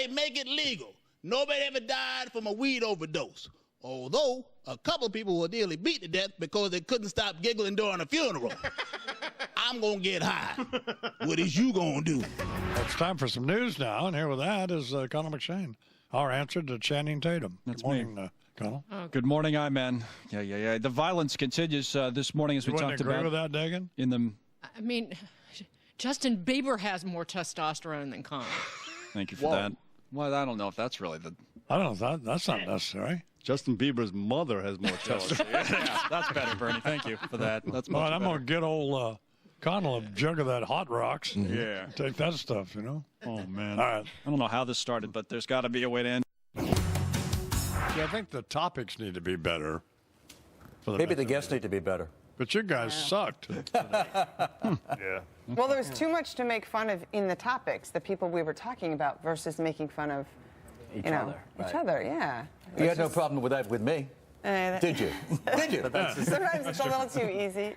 they make it legal. Nobody ever died from a weed overdose. Although, a couple of people were nearly beat to death because they couldn't stop giggling during a funeral. I'm going to get high. What is you going to do? It's time for some news now, and here with that is Connell McShane, our answer to Channing Tatum. That's Good morning, Connell. Good morning, Iman. Yeah. The violence continues this morning as we talked about. You agree with that, Dagan? I mean, Justin Bieber has more testosterone than Connell. Thank you for that. Well, I don't know if that's really the... I don't know. That's not necessary. Justin Bieber's mother has more testosterone. Yeah, that's better, Bernie. Thank you for that. That's much better. I'm going to get old Connell a jug of that Hot Rocks. Mm-hmm. Yeah. Take that stuff, you know. Oh, man. All right. I don't know how this started, but there's got to be a way to end. Yeah, I think the topics need to be better. Maybe the guests need to be better. But you guys sucked. Yeah. Well, there's too much to make fun of in the topics, the people we were talking about, versus making fun of Each each other, yeah. You had no problem with that with me, did you? Did you? Sometimes it's a little too easy.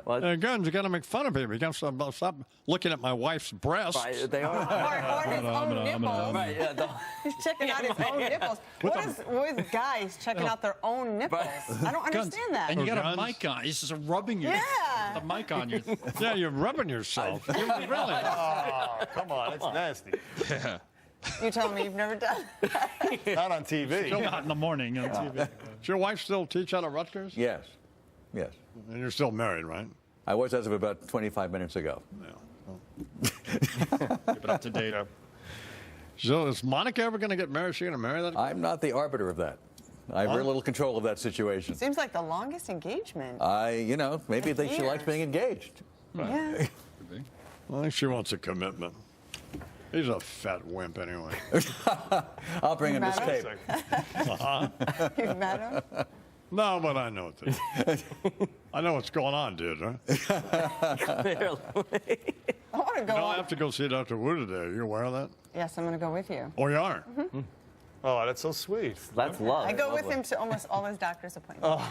Again, you got to make fun of people. You got to stop looking at my wife's breasts. Right, they are. Or his own nipples. Right, yeah, He's checking out his own nipples. What is with guys checking out their own nipples? I don't understand that. And you got a mic on. It's just rubbing your the mic on your... Yeah, you're rubbing yourself. Really? Oh, come on. That's nasty. Yeah. You tell me you've never done that. Not on TV. Still not in the morning on TV. Does your wife still teach out of Rutgers? Yes. Yes. And you're still married, right? I was as of about 25 minutes ago. Yeah. Keep it up to date. So is Monica ever going to get married? Is she going to marry that guy? I'm not the arbiter of that. I have very little control of that situation. Seems like the longest engagement. Maybe they she likes being engaged. Yeah. I think she wants a commitment. He's a fat wimp anyway. I'll bring him this tape. You've met him? No, but I know it. I know what's going on, dude. Huh? I want to go I have to go see Dr. Wu today. Are you aware of that? Yes, I'm going to go with you. Oh, you are? Mm-hmm. Oh, that's so sweet. That's love. I go with him to almost all his doctor's appointments.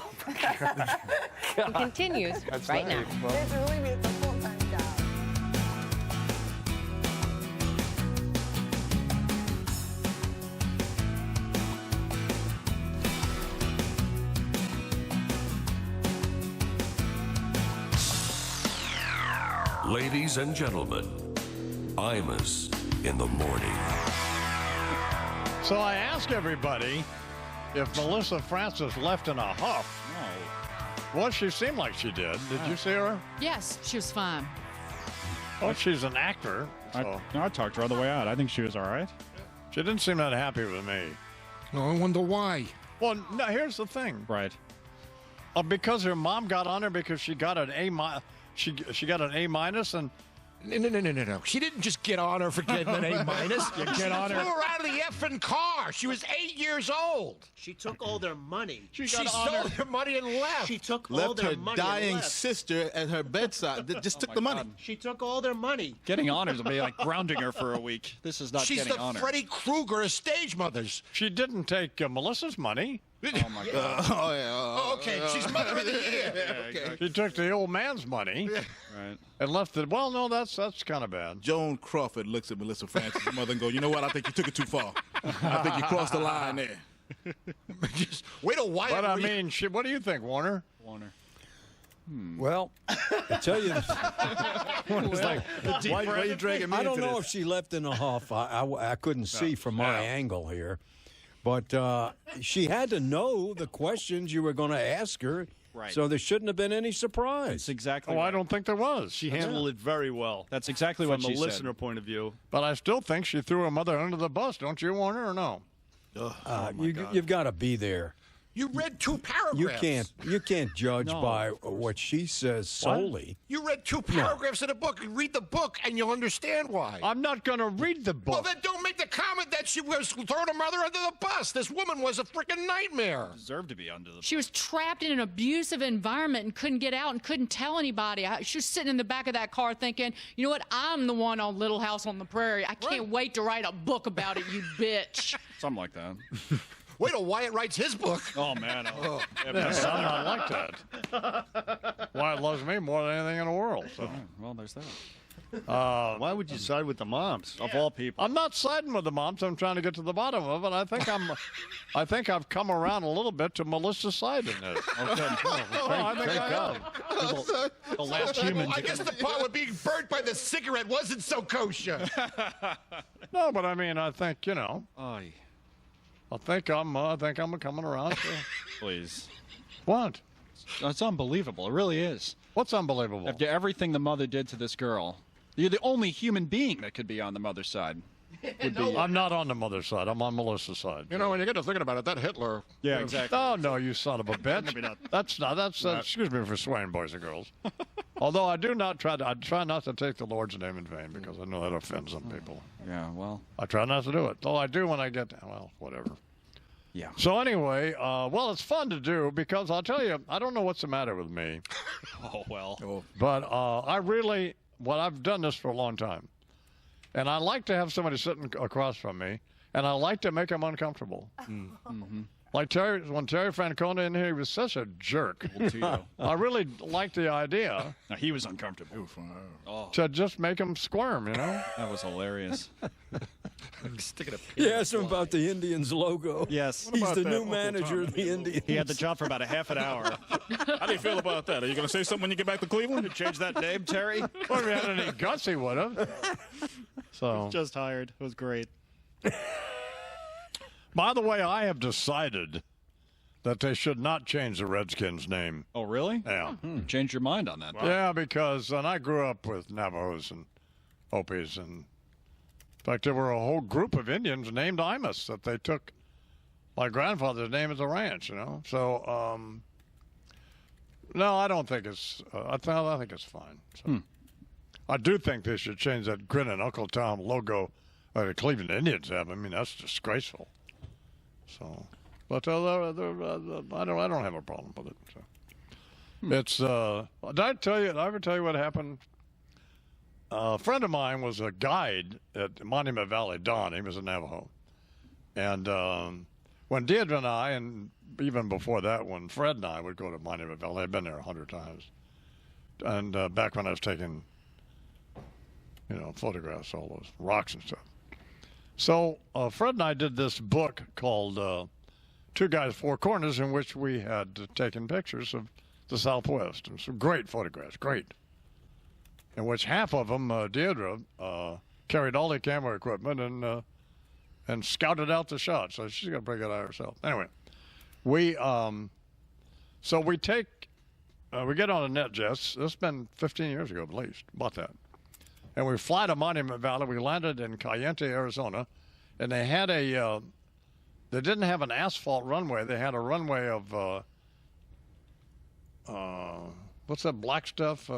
It continues right now. It's a full-time job. Ladies and gentlemen, Imus in the morning. So I asked everybody if Melissa Francis left in a huff. Well, she seemed like she did. Did you see her? Yes, she was fine. Well, she's an actor. So I talked her all the way out. I think she was all right. she didn't seem that happy with me. No, I wonder why. Well, no, here's the thing. Right. Because her mom got on her because she got an A-. She got an A-, and No. She didn't just get on her for getting an A-. You get on Threw her. her out of the effing car. She was 8 years old. She took all their money. She stole their money and left. She took all Left their her money dying and left. sister at her bedside. Just took the money. She took all their money. Getting honors will be like grounding her for a week. This is not She's getting the honor. Freddy Krueger of stage mothers. she didn't take Melissa's money. Oh, my God. Okay, she's mother of the year. Okay. She took the old man's money Right. and left it. Well, no, that's kind of bad. Joan Crawford looks at Melissa Francis' mother and goes, you know what? I think you took it too far. I think you crossed the line there. Just wait till Wyatt. But I mean, what do you think, Warner? Well, I tell you, Why are you dragging me I don't into know this? if she left in a huff. I couldn't see from my angle here. But she had to know the questions you were going to ask her, Right. so there shouldn't have been any surprise. That's exactly Oh, right. I don't think there was. She handled it very well. That's exactly what From she a said. listener point of view. But I still think she threw her mother under the bus. Don't you, Warner, or no? You've got to be there. You read 2 paragraphs. You can't judge by what she says solely. You read 2 paragraphs in a book. You read the book, and you'll understand why. I'm not going to read the book. Well, then don't make the comment that she was throwing her mother under the bus. This woman was a freaking nightmare. Deserved to be under the... She was trapped in an abusive environment and couldn't get out and couldn't tell anybody. She was sitting in the back of that car thinking, you know what, I'm the one on Little House on the Prairie. I can't wait to write a book about it, you bitch. Something like that. Wait till Wyatt writes his book. Oh, man. Yeah, son, I like that. Wyatt loves me more than anything in the world. So. Well, there's that. Why would you side with the moms, of all people? I'm not siding with the moms. I'm trying to get to the bottom of it. I think I've come around a little bit to Melissa's side in this. Thank God. The last human. I guess the part with being burnt by the cigarette wasn't so kosher. No, but I mean, I think, you know. Oy. I think I'm coming around. Please. What? It's unbelievable. It really is. What's unbelievable? After everything the mother did to this girl, you're the only human being that could be on the mother's side. I'm not on the mother's side. I'm on Melissa's side. You know, when you get to thinking about it, that Hitler. Yeah, exactly. Oh, no, you son of a bitch. Maybe not. That's excuse me for swearing, boys and girls. Although I try not to take the Lord's name in vain because I know that offends some people. Yeah, well. I try not to do it. Though I do when I get, well, whatever. Yeah. So anyway, well, it's fun to do because I'll tell you, I don't know what's the matter with me. Oh, well. But I've done this for a long time. And I like to have somebody sitting across from me, and I like to make them uncomfortable. Mm-hmm. Like when Terry Francona in here, he was such a jerk. I really liked the idea. Now, he was uncomfortable. To just make him squirm, you know? That was hilarious. He asked him about the Indians logo. Yes. He's the new manager of the Indians. He had the job for about a half an hour. How do you feel about that? Are you going to say something when you get back to Cleveland? You change that name, Terry? Well, if he had any guts, he would have. So. Just hired. It was great. By the way, I have decided that they should not change the Redskins' name. Oh, really? Yeah. Changed your mind on that. Wow. Yeah, because I grew up with Navajos and Hopis, and in fact, there were a whole group of Indians named Imus that they took my grandfather's name as a ranch, you know. So, no, I don't think it's. I think it's fine. So. I do think they should change that Grin and Uncle Tom logo the Cleveland Indians have. I mean, that's disgraceful. So, but I don't have a problem with it. So. It's. Did I ever tell you what happened? A friend of mine was a guide at Monument Valley. Don, he was a Navajo, and when Deirdre and I, and even before that, when Fred and I would go to Monument Valley, I've been there 100 times, and back when I was taking, photographs, all those rocks and stuff. So Fred and I did this book called Two Guys, Four Corners, in which we had taken pictures of the Southwest. And some great photographs, great. In which half of them, Deirdre, carried all the camera equipment and scouted out the shots. So she's going to bring it out herself. Anyway, we get on a NetJet. This has been 15 years ago at least, about that. And we fly to Monument Valley. We landed in Cayente, Arizona, and they had they didn't have an asphalt runway. They had a runway of, what's that black stuff?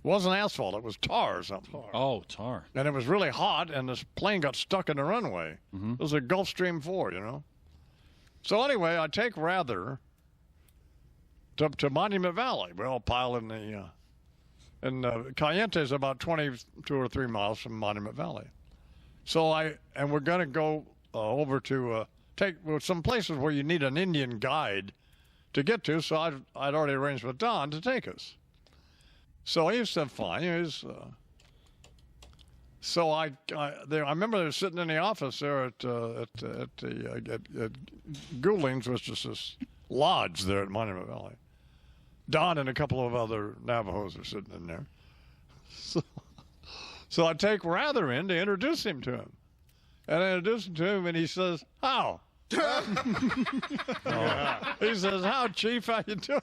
Wasn't asphalt. It was tar or something. Oh, tar. And it was really hot, and this plane got stuck in the runway. Mm-hmm. It was a Gulfstream 4, you know. So anyway, I take Rather to Monument Valley. We all pile in and Cayente is about 22 or 3 miles from Monument Valley. So we're going to go over to some places where you need an Indian guide to get to. So I'd already arranged with Don to take us. So he said fine. So I remember they were sitting in the office there at Goulding's, which is this lodge there at Monument Valley. Don and a couple of other Navajos are sitting in there. So I take Rather in to introduce him to him. And I introduce him to him, and he says, "How?" He says, "How, Chief? How you doing?"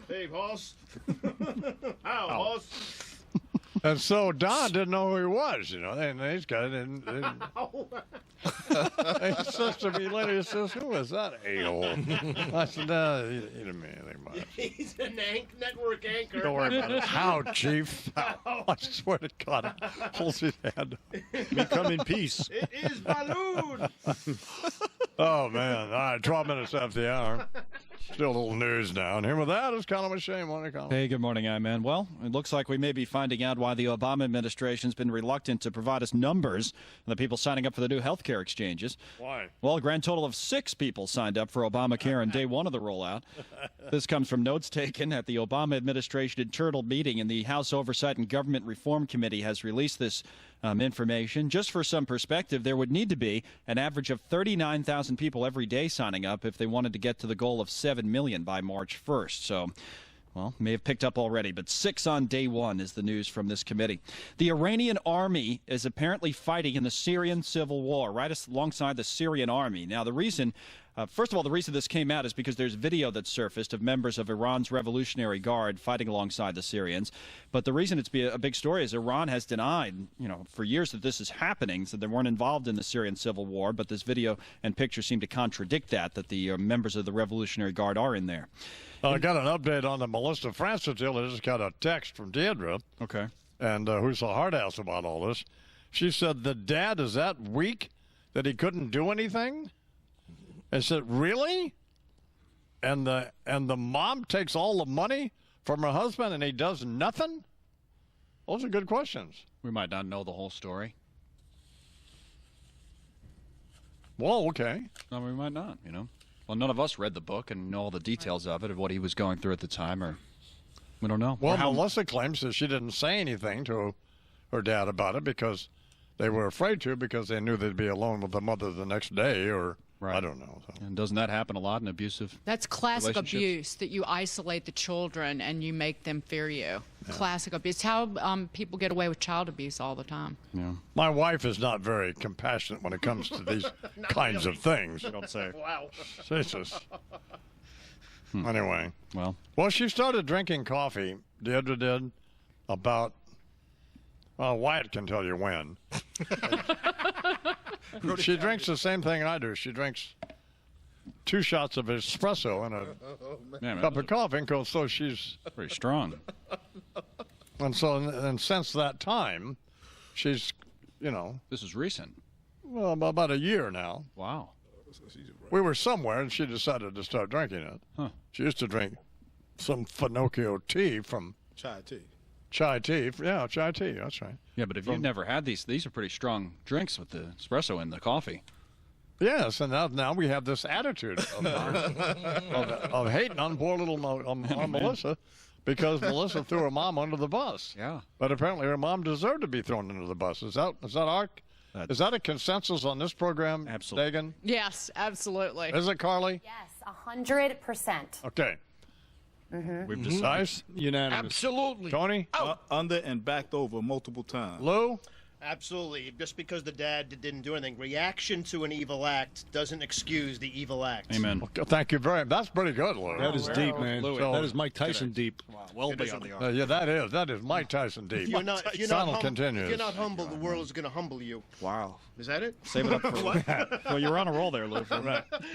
Hey, boss. How, boss? And so Don didn't know who he was, you know. And these guys didn't. He says to me later, he says, "Who is that a-hole?" I said, "No, he didn't mean anything by it." He's a network anchor. Don't worry about it. How, Chief? How? I swear to God, holds his hand. We come in peace. It is balloon. Oh, man. All right, 12 minutes after the hour. Still a little news now. And here with that is Colin with Shane. Morning, Colin. Hey, good morning, man. Well, it looks like we may be finding out why the Obama administration's been reluctant to provide us numbers on the people signing up for the new health care exchanges. Why? Well, a grand total of 6 people signed up for Obamacare on day 1 of the rollout. This comes from notes taken at the Obama administration internal meeting, and the House Oversight and Government Reform Committee has released this information. Just for some perspective, there would need to be an average of 39,000 people every day signing up if they wanted to get to the goal of 7 million by March 1st. So, well, may have picked up already, but 6 on day 1 is the news from this committee. The Iranian army is apparently fighting in the Syrian civil war, right alongside the Syrian army. Now, the reason... first of all, the reason this came out is because there's video that surfaced of members of Iran's Revolutionary Guard fighting alongside the Syrians. But the reason it's a big story is Iran has denied, for years that this is happening, so they weren't involved in the Syrian civil war. But this video and picture seem to contradict that the members of the Revolutionary Guard are in there. I got an update on the Melissa Francis deal. I just got a text from Deirdre. Okay. And who's a hard ass about all this. She said the dad is that weak that he couldn't do anything. I said, really? And the mom takes all the money from her husband and he does nothing? Those are good questions. We might not know the whole story. Well, okay. No, we might not, Well, none of us read the book and know all the details of it, of what he was going through at the time, or we don't know. Well, Melissa claims that she didn't say anything to her dad about it because they were afraid to, because they knew they'd be alone with the mother the next day, or... Right. I don't know. And doesn't that happen a lot in abusive That's classic abuse, that you isolate the children and you make them fear you. Yeah. Classic abuse. It's how people get away with child abuse all the time. Yeah. My wife is not very compassionate when it comes to these kinds of things. You don't say. Wow. Jesus. Anyway. Well, she started drinking coffee, Deirdre did, about... Well, Wyatt can tell you when. She drinks the same thing I do. She drinks 2 shots of espresso in a cup of coffee, and so she's pretty strong. And since that time, she's, This is recent. Well, about a year now. Wow. We were somewhere, and she decided to start drinking it. Huh. She used to drink some Finocchio tea from... Chai tea. Chai tea. Yeah, chai tea. That's right. Yeah, but if you've never had these are pretty strong drinks with the espresso in the coffee. Yes, and now we have this attitude of hating on poor little on Melissa because Melissa threw her mom under the bus. Yeah. But apparently her mom deserved to be thrown under the bus. Is that a consensus on this program, absolutely. Dagan? Yes, absolutely. Is it, Carly? Yes, 100%. Okay. We've decided. Unanimous. Absolutely. Tony? Under and backed over multiple times. Lou? Absolutely. Just because the dad didn't do anything. Reaction to an evil act doesn't excuse the evil act. Amen. Okay, thank you very much. That's pretty good, Lou. That is deep, man. That is Mike Tyson deep. Wow, well beyond the art. Yeah, that is Mike Tyson deep. If you're not humble, the world is going to humble you. Wow. Is that it? Save it up for what? Well, you're on a roll there, Lou.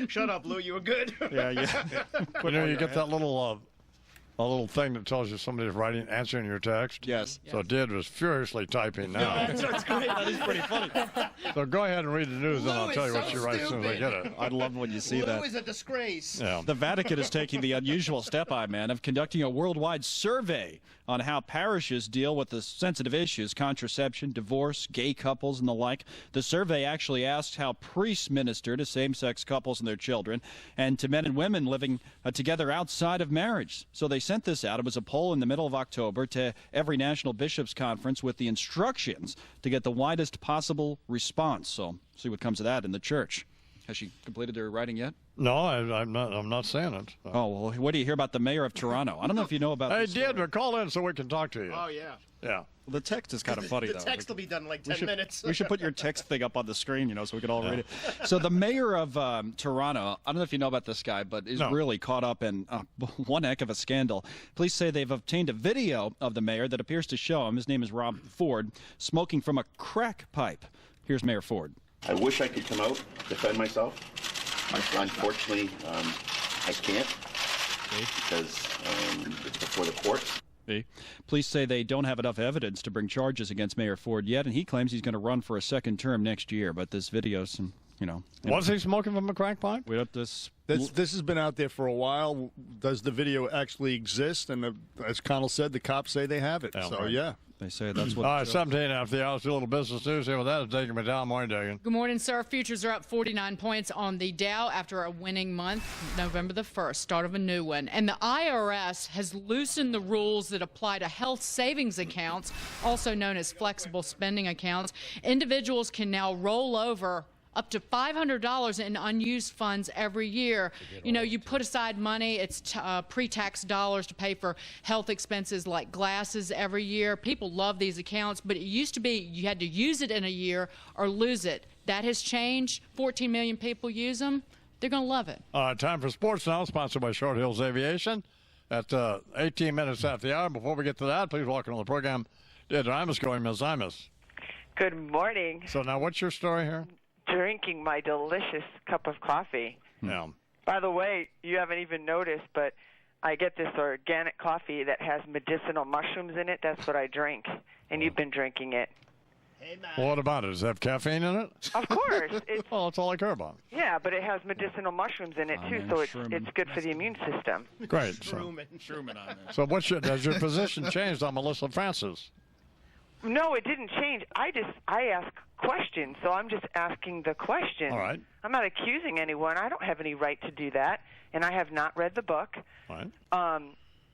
Shut up, Lou. You were good. Yeah. You get that little... a little thing that tells you somebody's answering your text. Yes. So Did was furiously typing now. That's great. That is pretty funny. So go ahead and read the news, and I'll tell you what she writes as soon as I get it. I'd love when you see that. Lou is a disgrace. Yeah. The Vatican is taking the unusual step, of conducting a worldwide survey on how parishes deal with the sensitive issues, contraception, divorce, gay couples, and the like. The survey actually asked how priests minister to same-sex couples and their children, and to men and women living together outside of marriage. So they sent this out. It was a poll in the middle of October to every National Bishops' Conference with the instructions to get the widest possible response. So see what comes of that in the church. Has she completed her writing yet? No, I'm not saying it. Oh, well, what do you hear about the mayor of Toronto? I don't know if you know about Hey, this. Deirdre, call in so we can talk to you. Oh, yeah. Yeah. Well, the text is kind of funny, The though. text will be done in like 10 minutes. We should put your text thing up on the screen, so we can all read it. So the mayor of Toronto, I don't know if you know about this guy, but is really caught up in one heck of a scandal. Police say they've obtained a video of the mayor that appears to show him, his name is Rob Ford, smoking from a crack pipe. Here's Mayor Ford. I wish I could come out, defend myself. Unfortunately, I can't because it's before the courts. Police say they don't have enough evidence to bring charges against Mayor Ford yet, and he claims he's going to run for a second term next year. But this video, some you know. Was he smoking from a crack pipe? We got this. This has been out there for a while. Does the video actually exist? And as Connell said, the cops say they have it. So, yeah. They say that's what. All right, 17 after the hour. Do a little business news here with that. It's taking me down. Morning, Dagan. Good morning, sir. Futures are up 49 points on the Dow after a winning month, November the 1st, start of a new one. And the IRS has loosened the rules that apply to health savings accounts, also known as flexible spending accounts. Individuals can now roll over up to $500 in unused funds every year. You know, you put aside money, it's pre-tax dollars to pay for health expenses like glasses every year. People love these accounts, but it used to be you had to use it in a year or lose it. That has changed. 14 million people use them. They're going to love it. Time for sports now, sponsored by Short Hills Aviation. At 18 minutes after the hour. Before we get to that, please welcome to the program, Imus going, Ms. Imus. Good morning. So now what's your story here? Drinking my delicious cup of coffee. Yeah. By the way, you haven't even noticed, but I get this organic coffee that has medicinal mushrooms in it. That's what I drink, and you've been drinking it. Well, what about it? Does it have caffeine in it? Of course. Well, that's all I care about. Yeah, but it has medicinal mushrooms in it, too, so it's good for the immune system. Great. Truman on there. So has your position changed on Melissa Francis? No, it didn't change. I ask questions, so I'm just asking the question. All right. I'm not accusing anyone. I don't have any right to do that, and I have not read the book. All right.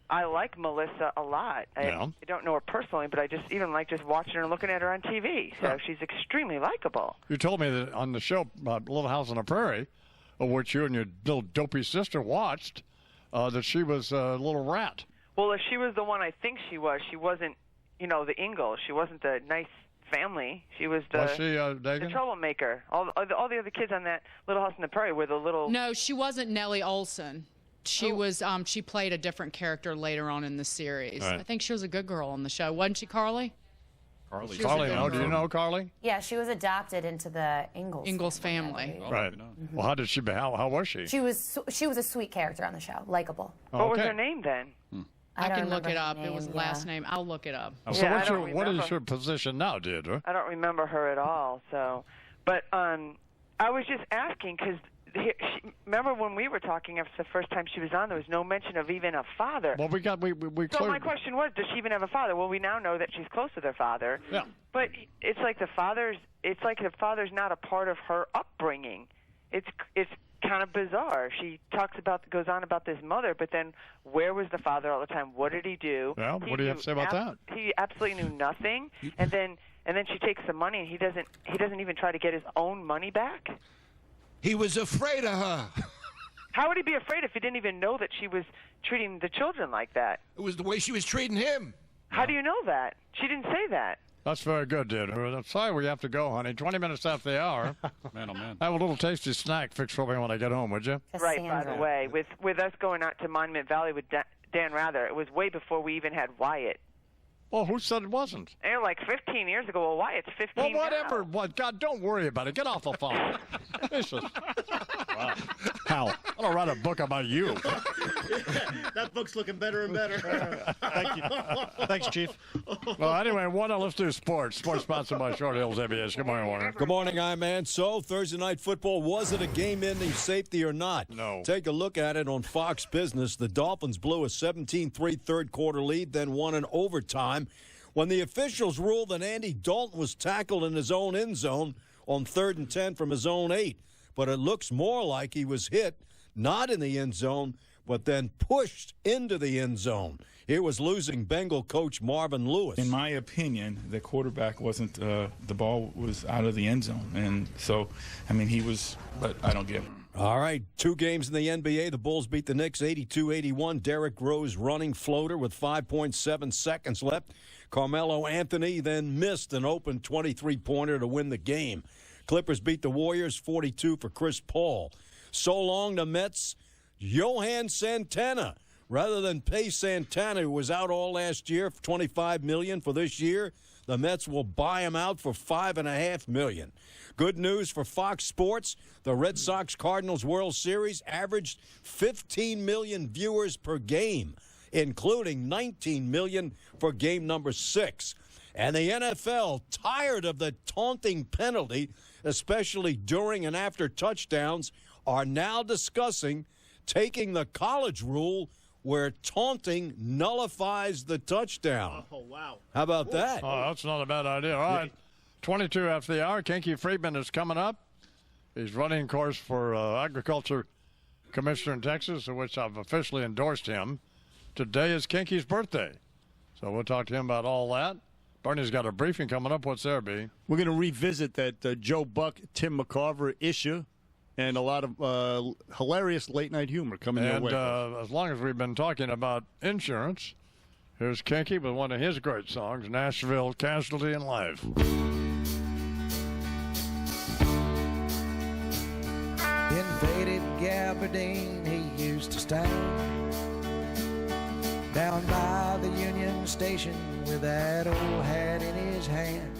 I like Melissa a lot. I don't know her personally, but I just even like just watching her and looking at her on TV. So she's extremely likable. You told me that on the show, Little House on the Prairie, which you and your little dopey sister watched, that she was a little rat. Well, if she was the one I think she wasn't, the Ingalls. She wasn't the nice family. She was the troublemaker. All the other kids on that Little House on the Prairie were the little... No, she wasn't Nellie Olson. She was. She played a different character later on in the series. Right. I think she was a good girl on the show, wasn't she, Carly? Carly, do you know Carly? Yeah, she was adopted into the Ingalls family. Right. Well, how did she? How was she? She was a sweet character on the show, likable. What was her name then? I can look it up. It was last name. I'll look it up. So what is your position now, Deirdre? I don't remember her at all. So, but I was just asking because remember when we were talking after the first time she was on, there was no mention of even a father. Well, So my question was, does she even have a father? Well, we now know that she's close with her father. Yeah. But it's like the father's not a part of her upbringing. It's kind of bizarre. She goes on about this mother, but then where was the father all the time? What did he do? Well, what do you have to say about that? He absolutely knew nothing, and then she takes the money, and he doesn't even try to get his own money back. He was afraid of her. How would he be afraid if he didn't even know that she was treating the children like that? It was the way she was treating him. How do you know that? She didn't say that. That's very good, Deirdre. I'm sorry we have to go, honey. 20 minutes after the hour. Man, oh, man. Have a little tasty snack fixed for me when I get home, would you? Right, by the way. With us going out to Monument Valley with Dan Rather, it was way before we even had Wyatt. Well, who said it wasn't? Like 15 years ago. Well, Wyatt's 15 Well, whatever. now. What? God, don't worry about it. Get off the phone. Wow. Hal, I'm going to write a book about you. That book's looking better and better. Thank you. Thanks, Chief. Well, anyway, let's do sports. Sports sponsored by Short Hills Aviation. Good morning, Warner. Good morning, Iman. So, Thursday Night Football, was it a game-ending safety or not? No. Take a look at it on Fox Business. The Dolphins blew a 17-3 third-quarter lead, then won in overtime when the officials ruled that Andy Dalton was tackled in his own end zone on 3rd and 10 from his own 8. But it looks more like he was hit, not in the end zone, but then pushed into the end zone. Here was losing Bengal coach Marvin Lewis. In my opinion, the quarterback wasn't, the ball was out of the end zone. And so, I mean, but I don't get it. All right, 2 games in the NBA. The Bulls beat the Knicks 82-81. Derrick Rose running floater with 5.7 seconds left. Carmelo Anthony then missed an open 23-pointer to win the game. Clippers beat the Warriors 42 for Chris Paul. So long the Mets, Johan Santana. Rather than pay Santana, who was out all last year, for $25 million for this year, the Mets will buy him out for $5.5 million. Good news for Fox Sports. The Red Sox-Cardinals World Series averaged 15 million viewers per game, including 19 million for game number 6. And the NFL, tired of the taunting penalty, especially during and after touchdowns, are now discussing taking the college rule where taunting nullifies the touchdown. Oh, wow. How about that? Oh, that's not a bad idea. All right, 22 after the hour. Kinky Friedman is coming up. He's running, of course, for Agriculture Commissioner in Texas, of which I've officially endorsed him. Today is Kinky's birthday, so we'll talk to him about all that. Bernie's got a briefing coming up. What's there, B? We're going to revisit that Joe Buck, Tim McCarver issue, and a lot of hilarious late-night humor coming your way. And as long as we've been talking about insurance, here's Kinky with one of his great songs, Nashville Casualty in Life. In faded Gabardine, he used to stand down by the Union Station with that old hat in his hand,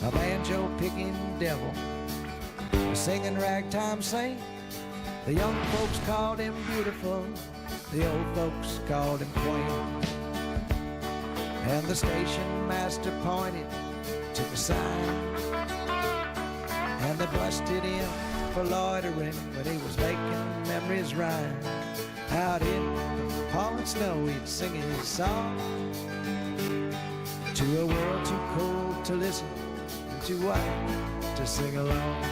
a banjo-picking devil, a singing ragtime saint. The young folks called him beautiful, the old folks called him quaint. And the station master pointed to the sign, and they busted him for loitering when he was making memories rhyme. Out in the falling snow, he'd sing his song to a world too cold to listen and too white to sing along.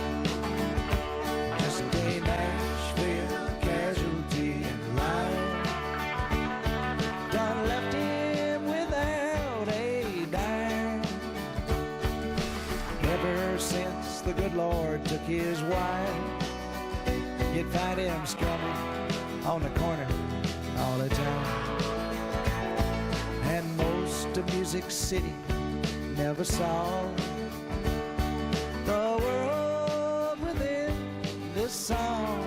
Just a Nashville casualty in life, done left him without a dime. Ever since the good Lord took his wife, you'd find him strumming on the corner all the time. And most of Music City never saw the world within this song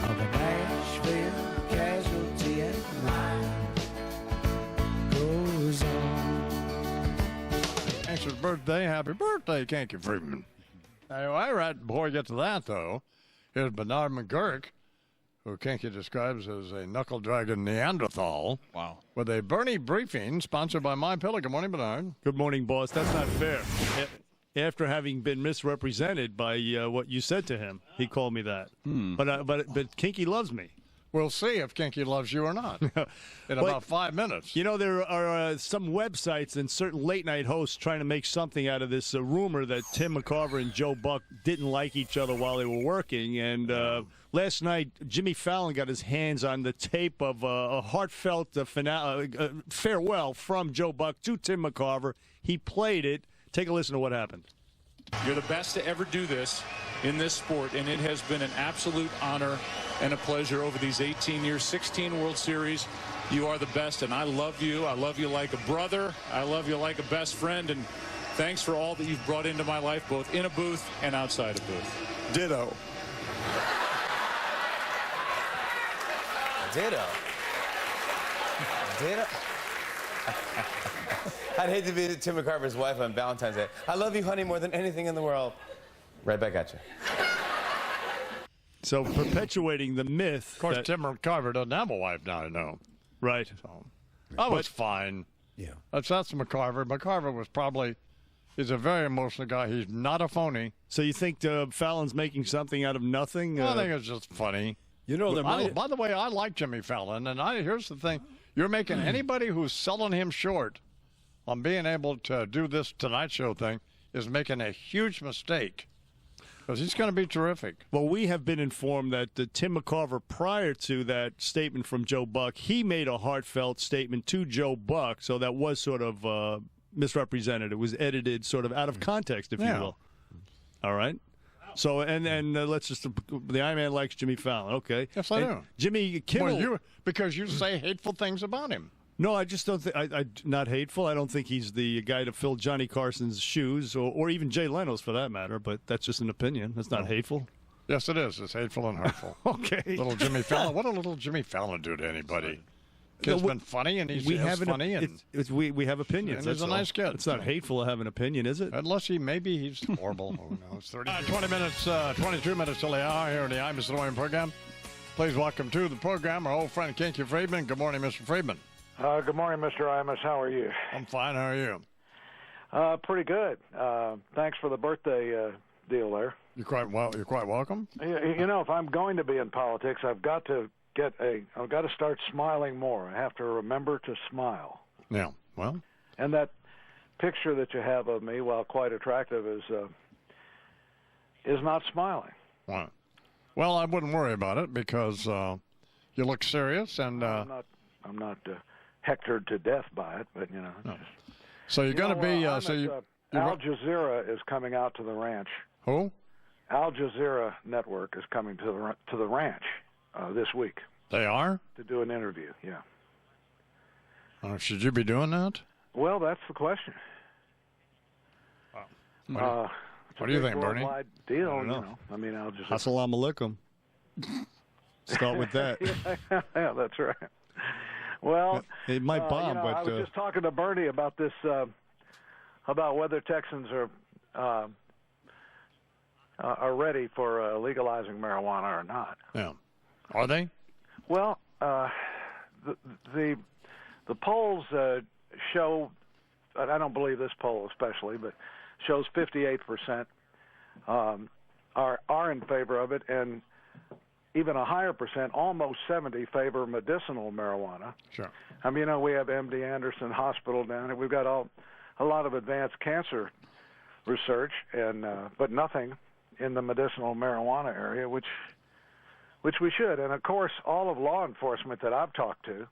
of a Nashville casualty and life goes on. Thanks for his birthday. Happy birthday, Kinky Friedman. Anyway, right before we get to that, though, here's Bernard McGurk, who Kinky describes as a knuckle-dragging Neanderthal. Wow. With a Bernie briefing sponsored by MyPillow. Good morning, Bernard. Good morning, boss. That's not fair. After having been misrepresented by what you said to him, he called me that. But Kinky loves me. We'll see if Kinky loves you or not in about 5 minutes. You know, there are some websites and certain late-night hosts trying to make something out of this rumor that Tim McCarver and Joe Buck didn't like each other while they were working. And last night, Jimmy Fallon got his hands on the tape of a heartfelt farewell from Joe Buck to Tim McCarver. He played it. Take a listen to what happened. You're the best to ever do this in this sport, and it has been an absolute honor and a pleasure over these 18 years, 16 World Series. You are the best, and I love you. I love you like a brother. I love you like a best friend, and thanks for all that you've brought into my life, both in a booth and outside a booth. Ditto. Ditto. Ditto. I'd hate to be Tim McCarver's wife on Valentine's Day. I love you, honey, more than anything in the world. Right back at you. So perpetuating the myth. Of course, Tim McCarver doesn't have a wife now, I know. Right. So, that was fine. Yeah. That's McCarver. McCarver he's a very emotional guy. He's not a phony. So you think Fallon's making something out of nothing? I think it's just funny. You know, by the way, I like Jimmy Fallon, and here's the thing. You're making anybody who's selling him short on being able to do this Tonight Show thing is making a huge mistake. Because he's going to be terrific. Well, we have been informed that Tim McCarver, prior to that statement from Joe Buck, he made a heartfelt statement to Joe Buck, so that was sort of misrepresented. It was edited sort of out of context, if you will. All right? So, and let's just, the I-Man likes Jimmy Fallon. Okay. Yes, I do. Jimmy Kimmel. Because you say hateful things about him. No, I just don't think, not hateful. I don't think he's the guy to fill Johnny Carson's shoes, or even Jay Leno's for that matter, but that's just an opinion. That's not hateful. Yes, it is. It's hateful and hurtful. Okay. Little Jimmy Fallon. What did little Jimmy Fallon do to anybody? Kid's been funny, and he's funny. We have opinions. And he's a nice kid. It's not hateful to have an opinion, is it? Unless maybe he's horrible. Who knows? 22 minutes till the hour here in the Imus program. Please welcome to the program our old friend Kinky Friedman. Good morning, Mr. Friedman. Good morning, Mr. Imus. How are you? I'm fine. How are you? Pretty good. Thanks for the birthday deal there. You're quite welcome. You know, if I'm going to be in politics, I've got to start smiling more. I have to remember to smile. Yeah. Well. And that picture that you have of me, while quite attractive, is not smiling. Right. Well, I wouldn't worry about it because you look serious, and I'm not hectored to death by it, but you know. No. So you're going to be. Al Jazeera is coming out to the ranch. Who? Al Jazeera Network is coming to the ranch this week. They are? To do an interview. Yeah. Should you be doing that? Well, that's the question. Wow. What do you think, Bernie? Deal, you know. I mean, Al Jazeera. Assalamu alaikum. Start with that. Yeah, that's right. Well, it might bomb, but I was just talking to Bernie about this, about whether Texans are ready for legalizing marijuana or not. Yeah, are they? Well, the polls show, and I don't believe this poll especially, but shows 58% are in favor of it, and even a higher percent, almost 70, favor medicinal marijuana. Sure. I mean, you know, we have MD Anderson Hospital down here. We've got a lot of advanced cancer research, and but nothing in the medicinal marijuana area, which we should. And of course, all of law enforcement that I've talked to,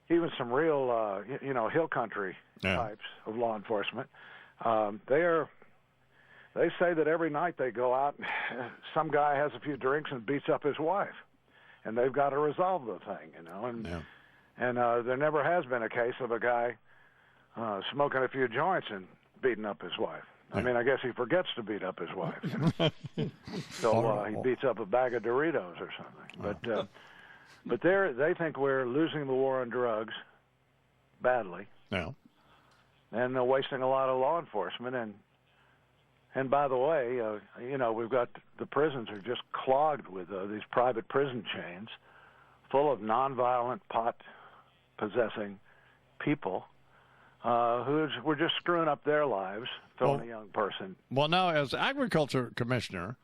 even some real, hill country types of law enforcement, they say that every night they go out, and some guy has a few drinks and beats up his wife, and they've got to resolve the thing, you know. And there never has been a case of a guy smoking a few joints and beating up his wife. I mean, I guess he forgets to beat up his wife, you know? So he beats up a bag of Doritos or something. But they think we're losing the war on drugs badly. Yeah. And they're wasting a lot of law enforcement. And by the way, we've got the prisons are just clogged with these private prison chains full of nonviolent pot-possessing people who were just screwing up their lives, throwing a young person. Well, now, as agriculture commissioner,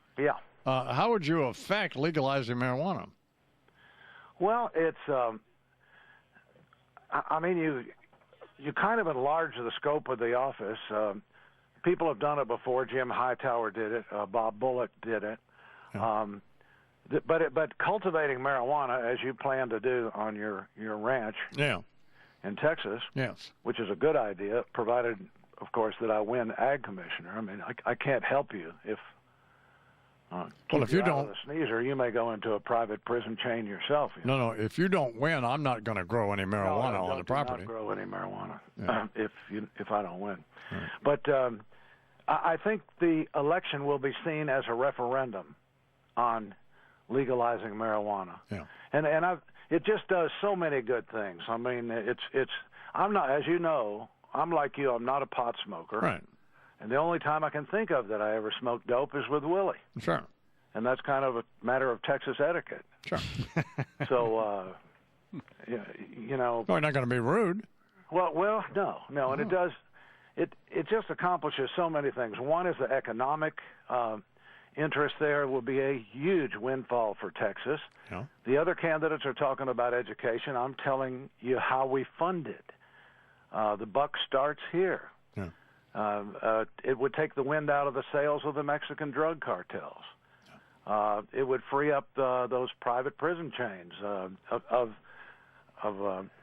how would you affect legalizing marijuana? Well, it's, I mean, you kind of enlarge the scope of the office. People have done it before. Jim Hightower did it. Bob Bullock did it. Yeah. But cultivating marijuana, as you plan to do on your ranch in Texas, which is a good idea, provided, of course, that I win ag commissioner. I mean, I can't help you if if you don't, the sneezer, you may go into a private prison chain yourself. You know? No. If you don't win, I'm not going to grow any marijuana on the property. Not grow any marijuana if I don't win. Right. But I think the election will be seen as a referendum on legalizing marijuana. Yeah. And it just does so many good things. I mean, I'm not, as you know, I'm like you. I'm not a pot smoker. Right. And the only time I can think of that I ever smoked dope is with Willie. Sure. And that's kind of a matter of Texas etiquette. Sure. So, you know. No, you're not going to be rude. Well, no, and it does. It just accomplishes so many things. One is the economic interest there will be a huge windfall for Texas. Yeah. The other candidates are talking about education. I'm telling you how we fund it. The buck starts here. Yeah. It would take the wind out of the sails of the Mexican drug cartels. It would free up those private prison chains of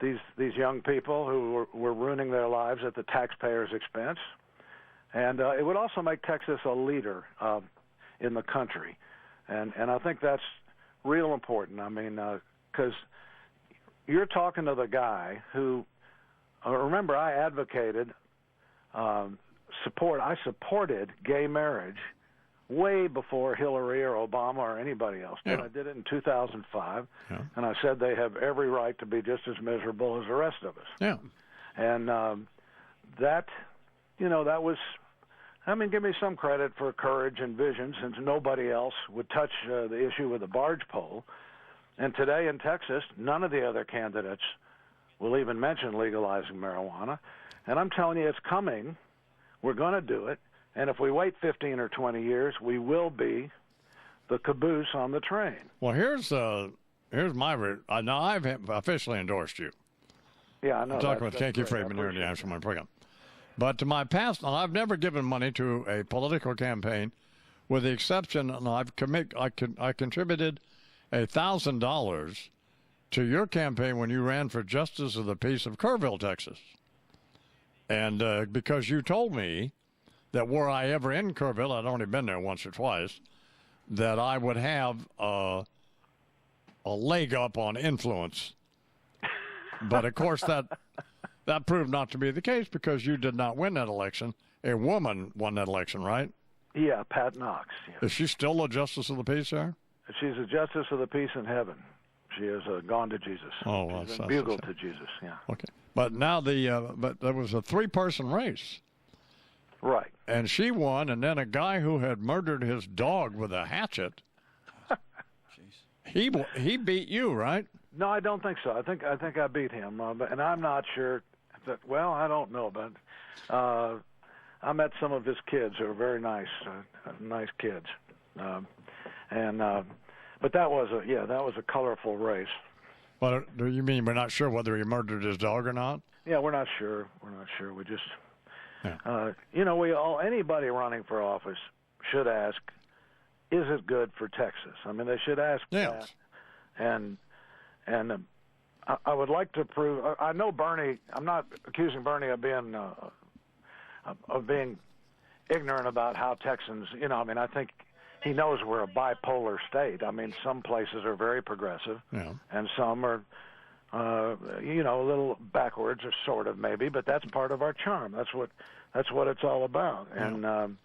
these young people who were ruining their lives at the taxpayers' expense. And it would also make Texas a leader in the country. And I think that's real important. I mean, because you're talking to the guy who, remember, I advocated I supported gay marriage way before Hillary or Obama or anybody else did. Yeah. I did it in 2005, and I said they have every right to be just as miserable as the rest of us. Yeah. And that was, I mean, give me some credit for courage and vision, since nobody else would touch the issue with the barge pole. And today in Texas, none of the other candidates will even mention legalizing marijuana. And I'm telling you, it's coming. We're going to do it. And if we wait 15 or 20 years, we will be the caboose on the train. Well, here's my now I've officially endorsed you. Yeah, I know. I'm talking with Kinky Friedman here in the National Money Program. But to my past, now I've never given money to a political campaign, with the exception, and I contributed $1,000 to your campaign when you ran for Justice of the Peace of Kerrville, Texas. And because you told me that were I ever in Kerrville, I'd only been there once or twice, that I would have a leg up on influence. But, of course, that proved not to be the case because you did not win that election. A woman won that election, right? Yeah, Pat Knox. Yeah. Is she still a Justice of the Peace there? She's a Justice of the Peace in heaven. She has gone to Jesus. Oh, well, she's been bugled to Jesus, yeah. Okay. But now but there was a 3-person race. Right. And she won, and then a guy who had murdered his dog with a hatchet, he beat you, right? No, I don't think so. I think I beat him, and I'm not sure that. Well, I don't know, but I met some of his kids who are very nice kids, but that was a colorful race. Well, do you mean we're not sure whether he murdered his dog or not? Yeah, we're not sure. We just, anybody running for office should ask, is it good for Texas? I mean, they should ask that. And I would like to prove. I know Bernie. I'm not accusing Bernie of being ignorant about how Texans. I think he knows we're a bipolar state. I mean, some places are very progressive, and some are, a little backwards, or sort of maybe. But that's part of our charm. That's what it's all about. Yeah. And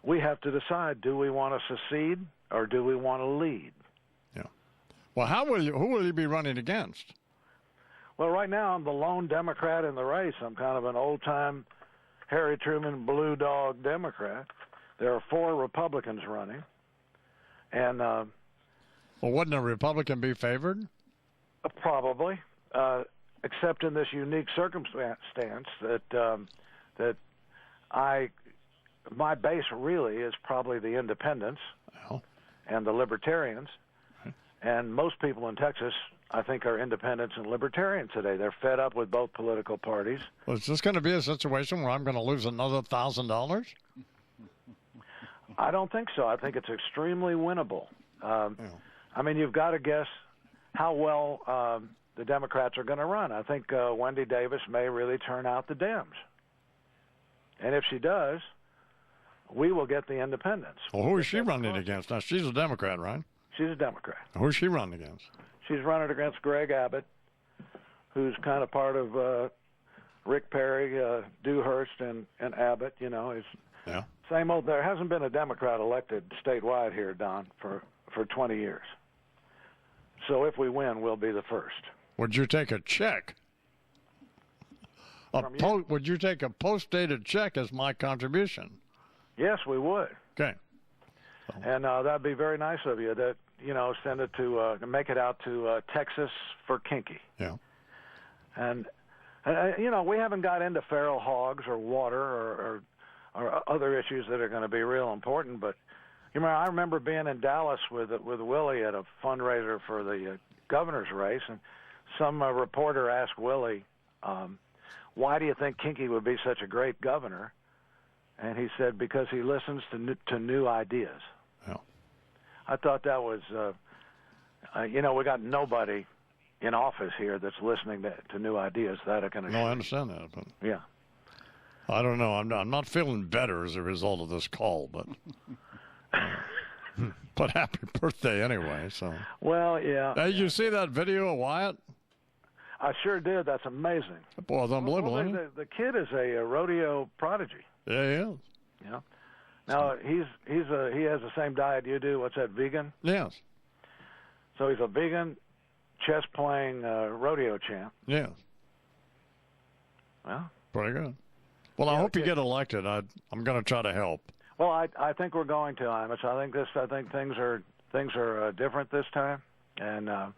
we have to decide: do we want to secede or do we want to lead? Yeah. Well, who will you be running against? Well, right now I'm the lone Democrat in the race. I'm kind of an old-time Harry Truman blue dog Democrat. There are 4 Republicans running. And well, wouldn't a Republican be favored? Probably, except in this unique circumstance that my base really is probably the independents and the libertarians, and most people in Texas, I think, are independents and libertarians today. They're fed up with both political parties. Well, is this going to be a situation where I'm going to lose another $1,000? I don't think so. I think it's extremely winnable. I mean, you've got to guess how well the Democrats are going to run. I think Wendy Davis may really turn out the Dems. And if she does, we will get the independents. Well, who is she running against? Now, she's a Democrat, right? She's a Democrat. Who's she running against? She's running against Greg Abbott, who's kind of part of Rick Perry, Dewhurst, and Abbott. Same old. There hasn't been a Democrat elected statewide here, Don, for 20 years. So if we win, we'll be the first. Would you take a check? Would you take a post-dated check as my contribution? Yes, we would. Okay. And that'd be very nice of you to, send it to, make it out to Texas for Kinky. Yeah. And we haven't got into feral hogs or water or other issues that are going to be real important. But I remember being in Dallas with Willie at a fundraiser for the governor's race, and some reporter asked Willie, "Why do you think Kinky would be such a great governor?" And he said, "Because he listens to new ideas." Yeah. I thought that was, we got nobody in office here that's listening to new ideas. That I can. No, I understand that, but yeah. I don't know. I'm not feeling better as a result of this call, but but happy birthday anyway. So. Well, yeah. Did you see that video of Wyatt? I sure did. That's amazing. That boy is unbelievable. Well, the kid is a rodeo prodigy. Yeah, he is. Yeah. Now he has the same diet you do. What's that? Vegan? Yes. So he's a vegan, chess playing rodeo champ. Yes. Well. Pretty good. Well, I hope you get elected. I'm going to try to help. Well, I think we're going to, Imus. I think things are different this time, and that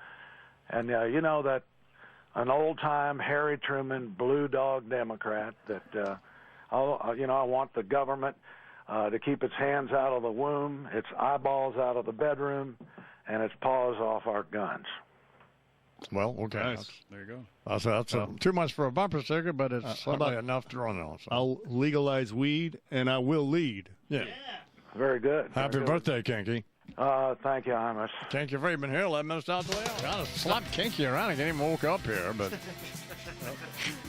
an old-time Harry Truman blue dog Democrat that, I want the government to keep its hands out of the womb, its eyeballs out of the bedroom, and its paws off our guns. Well, okay. Nice. There you go. That's too much for a bumper sticker, but it's certainly enough to run on. So. I'll legalize weed, and I will lead. Yeah. Very good. Happy birthday, Kinky. Thank you, Imus. Kinky Friedman here, 11 minutes out to the hour. Kind of slapped Kinky around and get him woke up here, but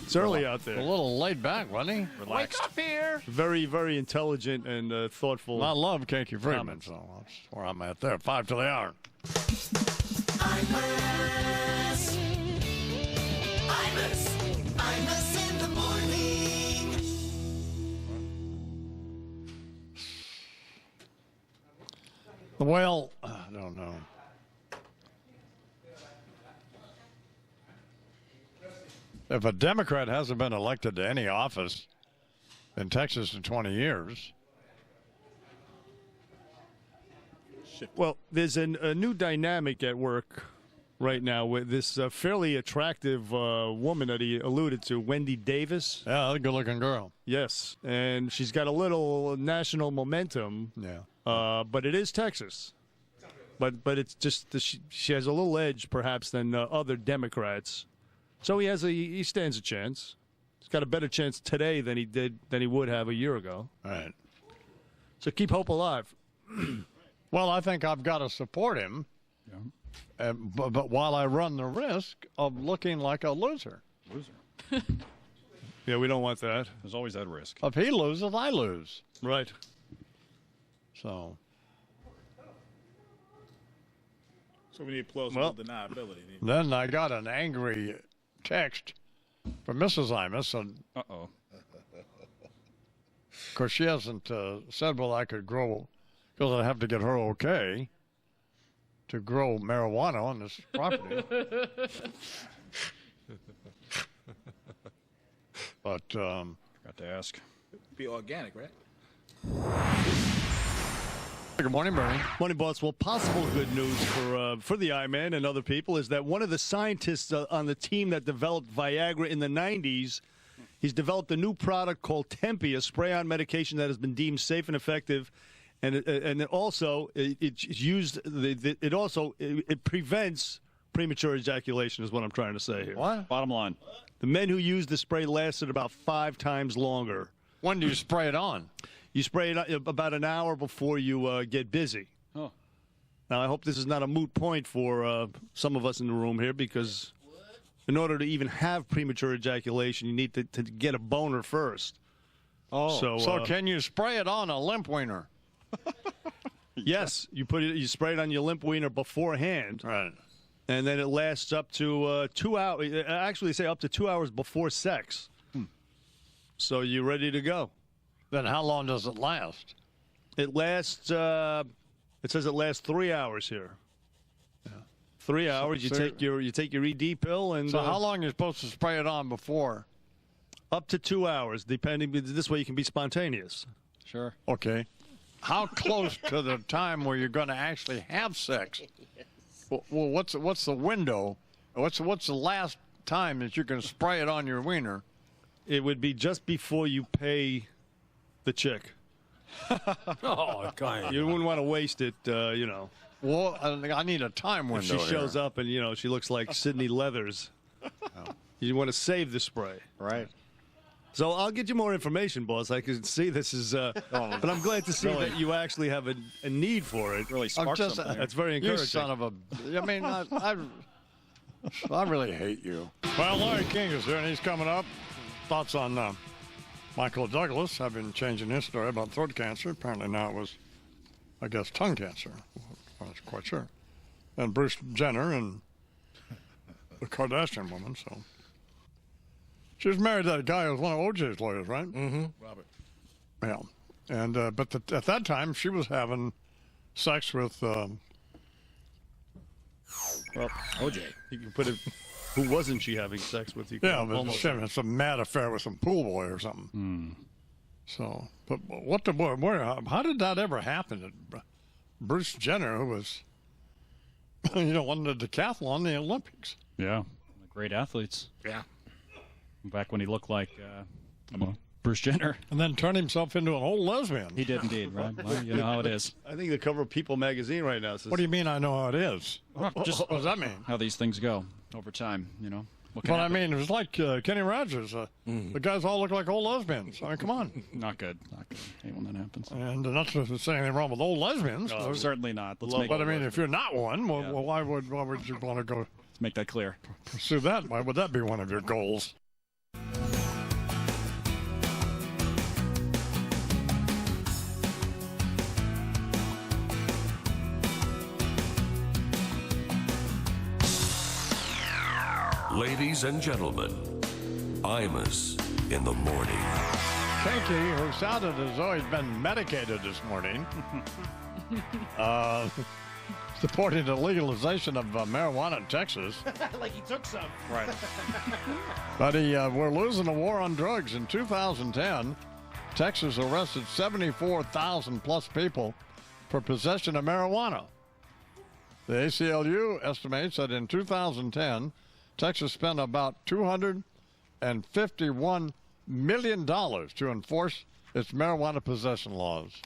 it's early out there. A little laid back, wasn't he? Relaxed. Wake up here. Very, very intelligent and thoughtful. I love Kinky Friedman, so that's where I'm at there. 5 to the hour. Imus in the morning. Well, I don't know. If a Democrat hasn't been elected to any office in Texas in 20 years. Well, there's a new dynamic at work right now with this fairly attractive woman that he alluded to, Wendy Davis. Yeah, a good-looking girl. Yes, and she's got a little national momentum. Yeah. But it is Texas. But it's just she has a little edge, perhaps, than other Democrats. So he stands a chance. He's got a better chance today than he would have a year ago. All right. So keep hope alive. Well, I think I've got to support him. Yeah. But while I run the risk of looking like a loser. Yeah, we don't want that. There's always that risk. If he loses, I lose. Right. So we need plausible deniability. Then I got an angry text from Mrs. Imus. Uh-oh. Of course, she hasn't said, well, I could grow, because I have to get her okay to grow marijuana on this property. But got to ask. Be organic, right? Good morning, Bernie. Morning, boss. Well, possible good news for the I-Man and other people is that one of the scientists on the team that developed Viagra in the 90s, he's developed a new product called Tempe, a spray-on medication that has been deemed safe and effective, and it also it's used. It prevents premature ejaculation, is what I'm trying to say here. What? Bottom line, the men who used the spray lasted about 5 times longer. When do you spray it on? You spray it about an hour before you get busy. Oh. Now, I hope this is not a moot point for some of us in the room here, because in order to even have premature ejaculation, you need to get a boner first. Oh, so can you spray it on a limp wiener? Yes, you spray it on your limp wiener beforehand. Right. And then it lasts up to 2 hours. Actually, they say up to 2 hours before sex. So you're ready to go. Then how long does it last? It lasts, it says it lasts 3 hours here. Yeah. 3 hours. You take your ED pill. And so how long are you supposed to spray it on before? Up to 2 hours, depending. This way you can be spontaneous. Sure. Okay. How close to the time where you're going to actually have sex? Well, what's the window? What's the last time that you can spray it on your wiener? It would be just before you pay the chick. Oh, God. You wouldn't want to waste it, Well, I need a time window. If she shows up and, she looks like Sydney Leathers. You want to save the spray. Right. So I'll get you more information, boss. I can see this is, but I'm glad to see that you actually have a need for it. Really sparks something. That's very encouraging. You son of a... I mean, I really hate you. Well, Larry King is here, and he's coming up. Thoughts on Michael Douglas having changing his story about throat cancer. Apparently now it was, I guess, tongue cancer. I'm not quite sure. And Bruce Jenner and the Kardashian woman, so... She was married to that guy who was one of O.J.'s lawyers, right? Mm-hmm. Robert. Yeah. And but at that time, she was having sex with... well, O.J. You can put it... Who wasn't she having sex with? Yeah, but she had some mad affair with some pool boy or something. So, but how did that ever happen? Bruce Jenner, who was, won the decathlon, the Olympics. Yeah. Great athletes. Yeah. Back when he looked like Bruce Jenner. And then turned himself into an old lesbian. He did indeed, right? Well, you know how it is. I think the cover of People magazine right now says. What do you mean I know how it is? Just what does that mean? How these things go over time, you know. But I mean, it was like Kenny Rogers. The guys all look like old lesbians. I mean, come on. Not good. Not good. I hate when that happens. And not to say anything wrong with old lesbians. No, certainly not. But I mean, if you're not one, well, why would you want to go? Let's make that clear. Pursue that. Why would that be one of your goals? Ladies and gentlemen, Imus in the morning. Kinky, who sounded as though he'd been medicated this morning, supporting the legalization of marijuana in Texas. Like he took some. Right. But we're losing the war on drugs. In 2010, Texas arrested 74,000 plus people for possession of marijuana. The ACLU estimates that in 2010, Texas spent about $251 million to enforce its marijuana possession laws.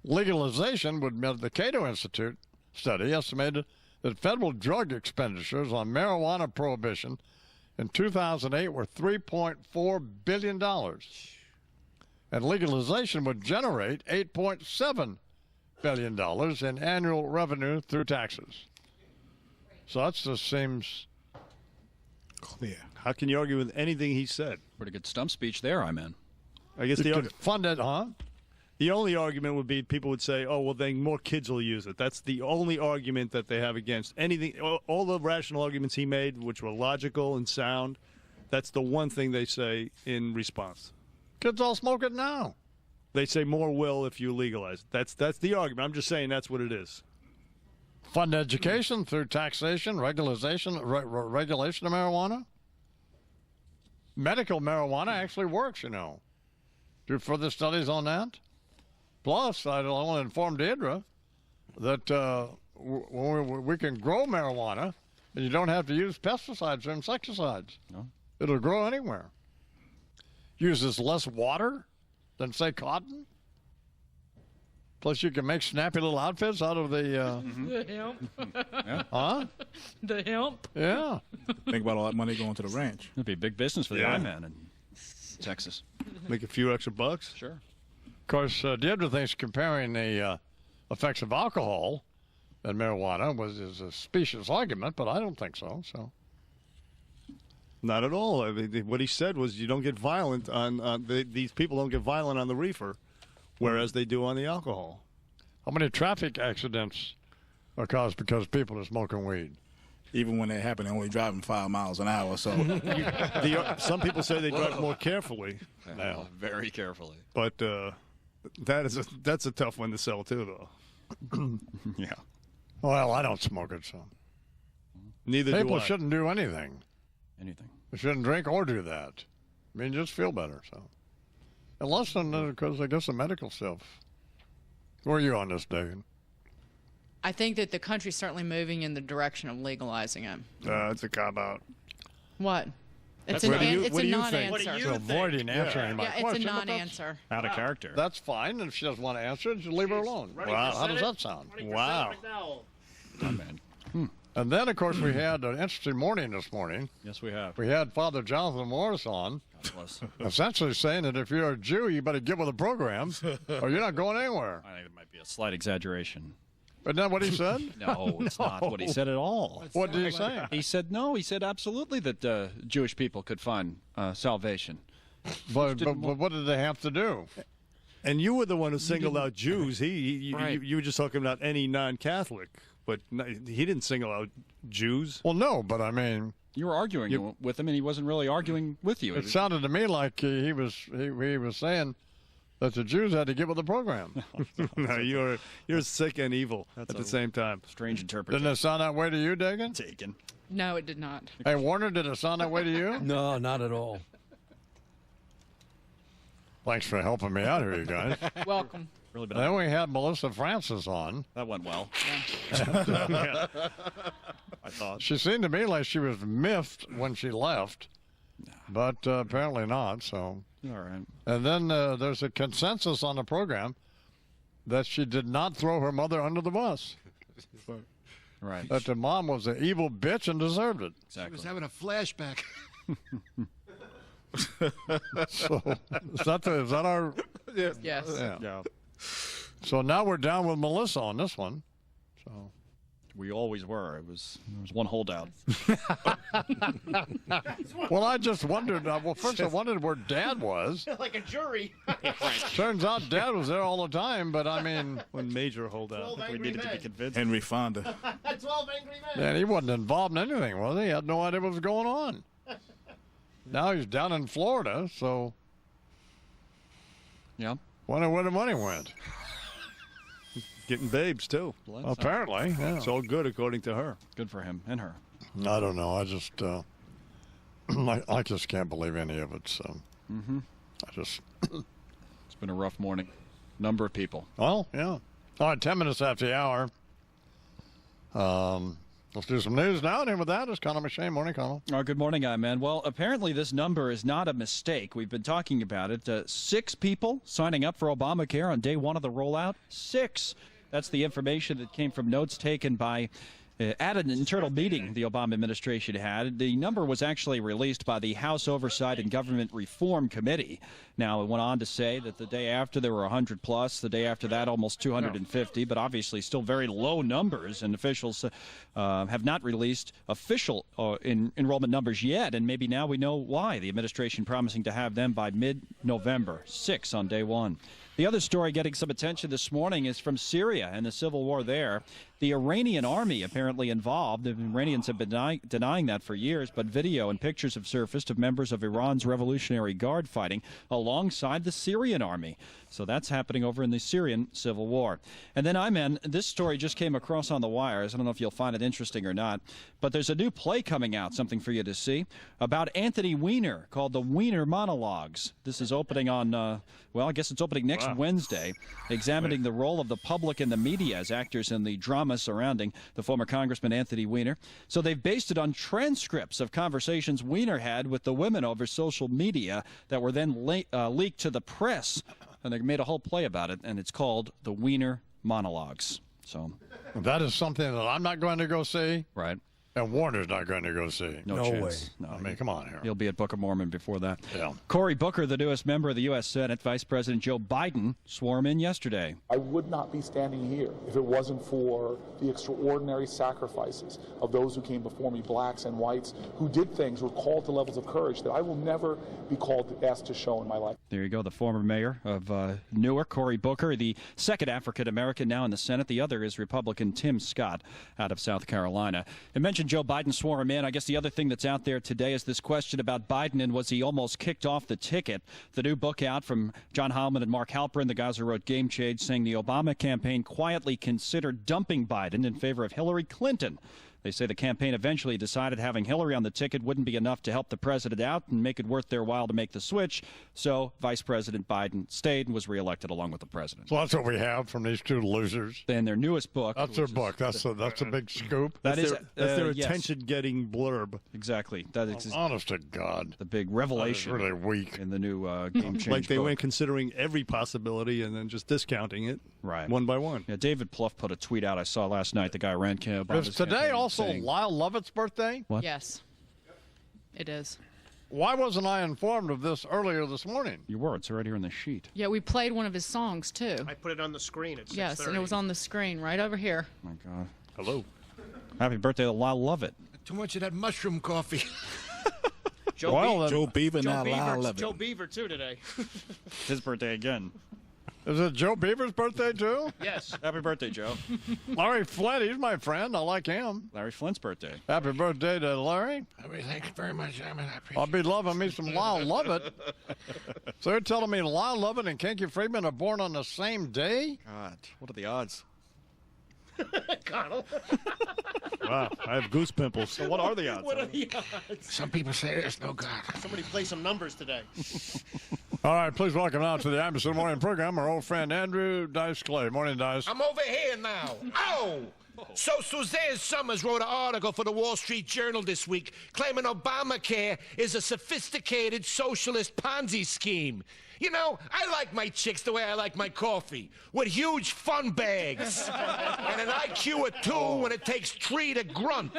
Legalization would mean the Cato Institute study estimated that federal drug expenditures on marijuana prohibition in 2008 were $3.4 billion. And legalization would generate $8.7 billion in annual revenue through taxes. So that just seems clear. How can you argue with anything he said? Pretty good stump speech there, I mean. I guess you could fund it, huh? The only argument would be people would say, oh, well, then more kids will use it. That's the only argument that they have against anything. All the rational arguments he made, which were logical and sound, that's the one thing they say in response. Kids all smoke it now. They say more will if you legalize it. That's the argument. I'm just saying that's what it is. Fund education through taxation, regulation of marijuana. Medical marijuana actually works, you know. Do further studies on that. Plus, I want to inform Deidre that we can grow marijuana and you don't have to use pesticides or insecticides. No. It'll grow anywhere. Uses less water than, say, cotton. Plus, you can make snappy little outfits out of the... The hemp. Yeah. Huh? The hemp. Yeah. Think about all that money going to the ranch. It'd be big business for the I-Man in Texas. Make a few extra bucks? Sure. Of course, Deidre thinks comparing the effects of alcohol and marijuana is a specious argument, but I don't think so. Not at all. I mean, what he said was you don't get violent on these people don't get violent on the reefer, whereas they do on the alcohol. How many traffic accidents are caused because people are smoking weed? Even when they happen, they're only driving 5 miles an hour. So some people say they drive more carefully now. Very carefully. But that's a tough one to sell, too, though. Yeah. Well, I don't smoke it, so. Neither do I. People shouldn't do anything. Anything. They shouldn't drink or do that. I mean, just feel better, so. Unless, because I guess the medical stuff. Where are you on this, David? I think that the country's certainly moving in the direction of legalizing it. It's a cop-out. What? It's a non-answer. What do you think? Avoiding answering my question. It's a non-answer. Out of character. That's fine. And if she doesn't want to answer it, just leave her alone. Wow. How does that sound? Wow. Oh, man. And then, of course, we had an interesting morning this morning. Yes, we have. We had Father Jonathan Morris on, essentially saying that if you're a Jew, you better get with the program, or you're not going anywhere. I think it might be a slight exaggeration. Isn't that what he said? No, it's not what he said at all. What did he say? He said no. He said absolutely that Jewish people could find salvation. But what did they have to do? And you were the one who singled out Jews. You were just talking about any non-Catholic, but he didn't single out Jews. Well, no, but I mean, you were arguing with him, and he wasn't really arguing with you. It sounded to me like he was saying that the Jews had to get with the program. No, you're sick and evil at the same time. Strange interpretation. Didn't it sound that way to you, Dagan? Taken. No, it did not. Hey, Warner, did it sound that way to you? No, not at all. Thanks for helping me out here, you guys. Welcome. Really been then we had Melissa Francis on. That went well. I thought. She seemed to me like she was miffed when she left, but apparently not. So. All right. And then there's a consensus on the program that she did not throw her mother under the bus. Right. That the mom was an evil bitch and deserved it. She was having a flashback. So, is that our? Yes. Yes. Yeah. So now we're down with Melissa on this one. So we always were. There was one holdout. Well, I just wondered. Well, first I wondered where Dad was. Like a jury. Turns out Dad was there all the time, but I mean, one major holdout. We needed to be convinced. Henry Fonda. 12 angry men. Man, he wasn't involved in anything, was he? He had no idea what was going on. Now he's down in Florida, so. Yeah. Wonder where the money went. Getting babes, too. Apparently, yeah. It's all good, according to her. Good for him and her. I don't know. I just, I just can't believe any of it. So, I just. It's been a rough morning. Number of people. Well, yeah. All right, 10 minutes after the hour. Let's do some news now. And with that, it's Conor McShane. Morning, Conor. Good morning, man. Well, apparently this number is not a mistake. We've been talking about it. 6 people signing up for Obamacare on day 1 of the rollout. 6. That's the information that came from notes taken by at an internal meeting the Obama administration had. The number was actually released by the House Oversight and Government Reform Committee. Now, it went on to say that the day after there were 100 plus, the day after that almost 250, but obviously still very low numbers, and officials have not released official enrollment numbers yet, and maybe now we know why. The administration promising to have them by mid-November, 6 on day 1. The other story getting some attention this morning is from Syria and the civil war there. The Iranian army apparently involved. The Iranians have been denying that for years, but video and pictures have surfaced of members of Iran's Revolutionary Guard fighting alongside the Syrian army. So that's happening over in the Syrian civil war. And then, this story just came across on the wires. I don't know if you'll find it interesting or not, but there's a new play coming out, something for you to see, about Anthony Weiner called The Weiner Monologues. This is opening on, I guess it's opening next Wednesday, examining the role of the public and the media as actors in the drama surrounding the former Congressman Anthony Weiner. So they've based it on transcripts of conversations Weiner had with the women over social media that were then leaked to the press. And they made a whole play about it, and it's called The Weiner Monologues. So that is something that I'm not going to go see. Right. And Warner's not going to go see. No chance. No, I mean, come on here. He'll be at Book of Mormon before that. Yeah. Cory Booker, the newest member of the U.S. Senate, Vice President Joe Biden, swore him in yesterday. I would not be standing here if it wasn't for the extraordinary sacrifices of those who came before me, blacks and whites, who did things, who were called to levels of courage that I will never be asked to show in my life. There you go, the former mayor of Newark, Cory Booker, the second African-American now in the Senate. The other is Republican Tim Scott out of South Carolina. I mentioned Joe Biden swore him in. I guess the other thing that's out there today is this question about Biden and was he almost kicked off the ticket. The new book out from John Heilman and Mark Halperin, the guys who wrote Game Change, saying the Obama campaign quietly considered dumping Biden in favor of Hillary Clinton. They say the campaign eventually decided having Hillary on the ticket wouldn't be enough to help the president out and make it worth their while to make the switch. So Vice President Biden stayed and was reelected along with the president. So that's what we have from these two losers. And their newest book. That's their book. That's a big scoop. That's their yes. attention-getting blurb. Exactly. That is honest to God. The big revelation. That is really weak. In the new Game Change Like they book. went considering every possibility and then just discounting it one by one. Yeah, David Plouffe put a tweet out I saw last night. The guy ran Obama's Is today campaign also saying, Lyle Lovett's birthday? What? Yes, it is. Why wasn't I informed of this earlier this morning? You were. It's right here on the sheet. Yeah, we played one of his songs, too. I put it on the screen at 6:30. Yes, and it was on the screen right over here. Oh, my God. Hello. Happy birthday to Lyle Lovett. Too much of that mushroom coffee. Joe Beaver now Lyle Lovett. Joe Beaver, too, today. His birthday again. Is it Joe Beaver's birthday, too? Yes. Happy birthday, Joe. Larry Flint, he's my friend. I like him. Larry Flint's birthday. Happy birthday to Larry. Thanks very much. I'll be loving me some Lyle Lovett. So you're telling me Lyle Lovett and Kinky Friedman are born on the same day? God, what are the odds? Connell. Wow, I have goose pimples. So what are the odds? What are the odds? Some people say there's no God. Somebody play some numbers today. All right, please welcome now to the Imus Morning program our old friend Andrew Dice Clay. Morning, Dice. I'm over here now. Oh! So Suzanne Summers wrote an article for the Wall Street Journal this week claiming Obamacare is a sophisticated socialist Ponzi scheme. You know, I like my chicks the way I like my coffee, with huge fun bags and an IQ of 2 when it takes 3 to grunt.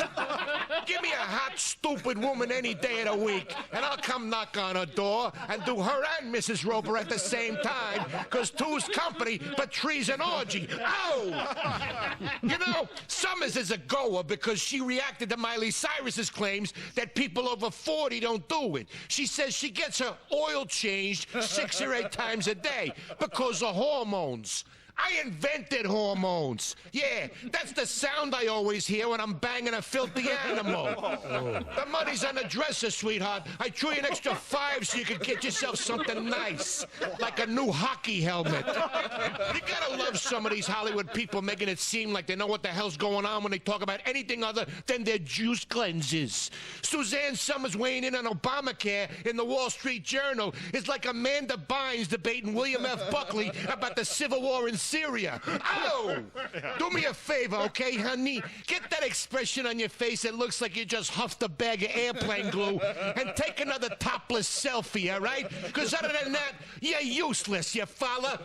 Give me a hot, stupid woman any day of the week, and I'll come knock on her door and do her and Mrs. Roper at the same time, because 2's company, but 3's an orgy. Ow! You know, Summers is a goer because she reacted to Miley Cyrus's claims that people over 40 don't do it. She says she gets her oil changed 6 or 8 times a day because of hormones. I invented hormones. Yeah, that's the sound I always hear when I'm banging a filthy animal. The money's on the dresser, sweetheart. I threw you an extra 5 so you could get yourself something nice, like a new hockey helmet. You gotta love some of these Hollywood people making it seem like they know what the hell's going on when they talk about anything other than their juice cleanses. Suzanne Summers weighing in on Obamacare in the Wall Street Journal is like Amanda Bynes debating William F. Buckley about the Civil War in Syria. Oh! Do me a favor, okay, honey? Get that expression on your face that looks like you just huffed a bag of airplane glue and take another topless selfie, all right? Because other than that, you're useless, you fella.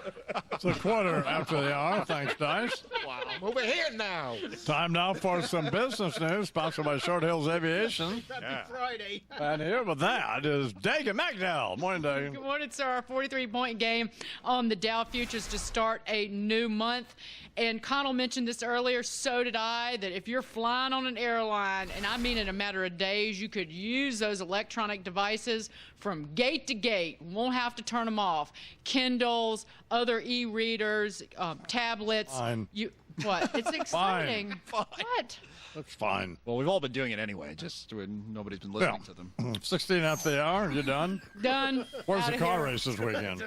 It's a quarter after the hour. Thanks, Dice. Wow. Over here now. Time now for some business news, sponsored by Short Hills Aviation. Happy Friday. And here with that is Dagan McDowell. Morning, Dagan. Good morning, sir. A 43-point game on the Dow futures to start a new month. And Connell mentioned this earlier, so did I, that if you're flying on an airline, and I mean in a matter of days, you could use those electronic devices from gate to gate. Won't have to turn them off. Kindles, other e-readers, tablets. Fine. What? It's exciting. Fine. What? That's fine. Well, we've all been doing it anyway, just when nobody's been listening to them. 16 after the hour. You done? Done. Where's Outta the car here. race this weekend?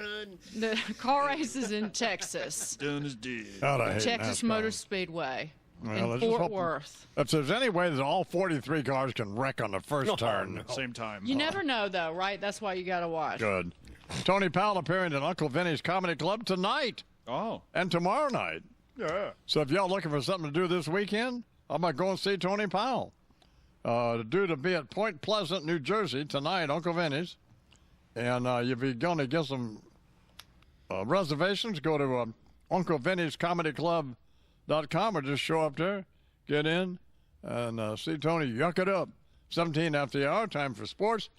The car race is in Texas. Done is dead. God, I hate Texas NASCAR. Motor Speedway Well, in let's just Fort hope- Worth. If there's any way that all 43 cars can wreck on the first turn. Same time. You never know, though, right? That's why you got to watch. Good. Tony Powell appearing at Uncle Vinny's Comedy Club tonight. Oh. And tomorrow night. Yeah. So if y'all looking for something to do this weekend, I might go and see Tony Powell. Due to be at Point Pleasant, New Jersey tonight, Uncle Vinny's. And if you're going to get some reservations, go to UncleVinny'sComedyClub.com or just show up there, get in, and see Tony yuck it up. 17 after the hour, time for sports.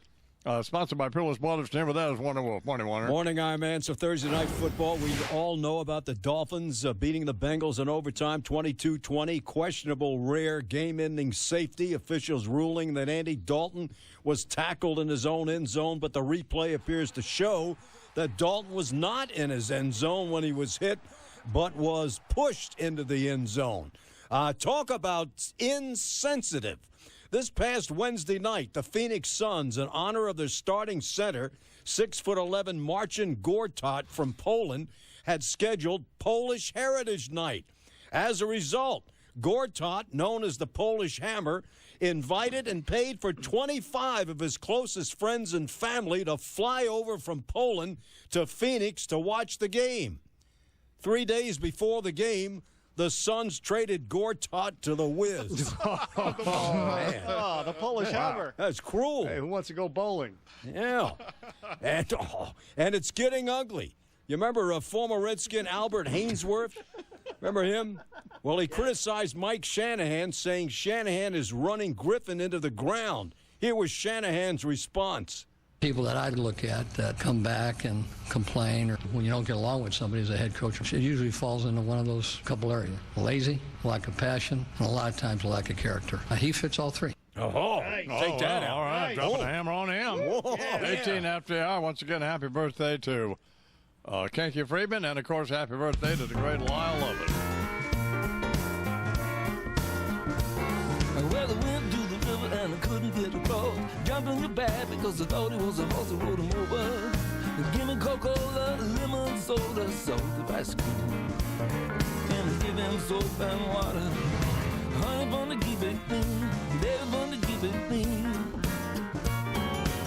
Sponsored by Peerless Brothers. Name of that is Warner Wolf. Morning, Warner. Morning, Iron Man. So Thursday night football, we all know about the Dolphins beating the Bengals in overtime, 22-20. Questionable, rare, game-ending safety. Officials ruling that Andy Dalton was tackled in his own end zone, but the replay appears to show that Dalton was not in his end zone when he was hit, but was pushed into the end zone. Talk about insensitive. This past Wednesday night, the Phoenix Suns, in honor of their starting center, 6'11" Marcin Gortat from Poland, had scheduled Polish Heritage Night. As a result, Gortat, known as the Polish Hammer, invited and paid for 25 of his closest friends and family to fly over from Poland to Phoenix to watch the game. 3 days before the game, the Suns traded Gortat to the Wiz. Man. Oh, the Polish Hammer. That's cruel. Hey, who wants to go bowling? Yeah. And it's getting ugly. You remember former Redskin Albert Hainsworth? Remember him? Well, he criticized Mike Shanahan, saying Shanahan is running Griffin into the ground. Here was Shanahan's response. People that I look at that come back and complain, or when you don't get along with somebody as a head coach, it usually falls into one of those couple areas. Lazy, lack of passion, and a lot of times lack of character. He fits all three. Take that out. All right, dropping a hammer on him. Whoa. 18 after the hour. Once again, happy birthday to Kinky Friedman, and, of course, happy birthday to the great Lyle Lovett. Well, I went to the river and I couldn't get across. Jumped in your bag because I thought it was a horse that rode him over. Give me Coca-Cola, lemon soda, salt of ice cream. And give him soap and water. Honey fun to keep it clean. Daddy fun to keep it clean.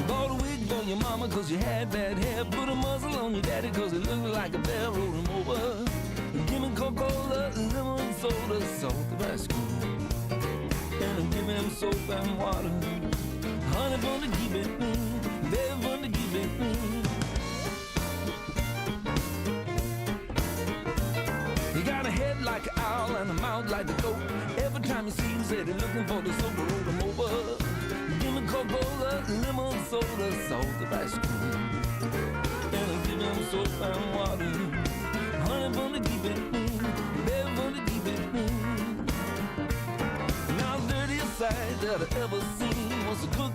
Bought a wig for your mama cause you had bad hair. Put a muzzle on your daddy cause it looked like a bear rode him over. Give me Coca-Cola, lemon soda, salt of ice cream. school. And give him soap and water, honey for to keep it clean, baby for to keep it clean. He got a head like an owl and a mouth like the goat. Every time he sees him, said he's looking for the soap, roll him over. Give me Coca-Cola, lemon soda, salt of ice cream. And give him soap and water, honey for to keep it clean, baby for to keep it clean. Now the dirtiest sight that I ever seen was a cook